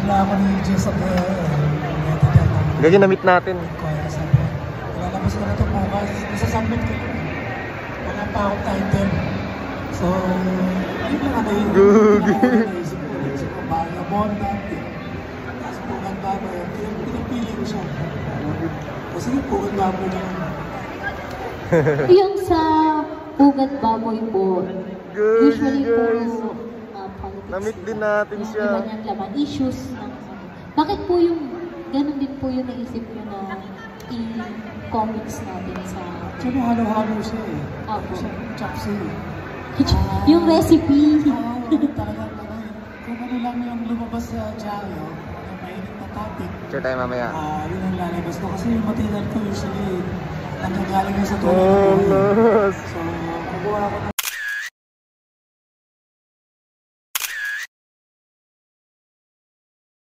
bigla ako ni Jess at Ganyan na-meet natin. kaya sabi, lalabas ko na ito bukas. Nasasubmit ko. Wala pa akong title. So, yun lang ano yun. Naisip ko, vagabond natin. Tapos Pugad Baboy. Pinapili ko siya. Kasi yung Pugad Baboy na lang. Yung sa Pugad Baboy po, usually guys. po, politics. Na-meet din natin yung siya. iba niyang laman, issues. Bakit po yung, ganun din po yung naisip niyo na i-comics natin sa... Tsaka halo-halo siya eh. Opo. Chapsi eh. Yung recipe. Oo, talagang ano eh. Kung ano lang yung lumabas sa dyaryo, ang mahilig na topic. Share tayo mamaya. Yun ang lalabas ko. Kasi yung material ko usually nanggagaling na sa Oh, tulad. nice. So, kukuha ko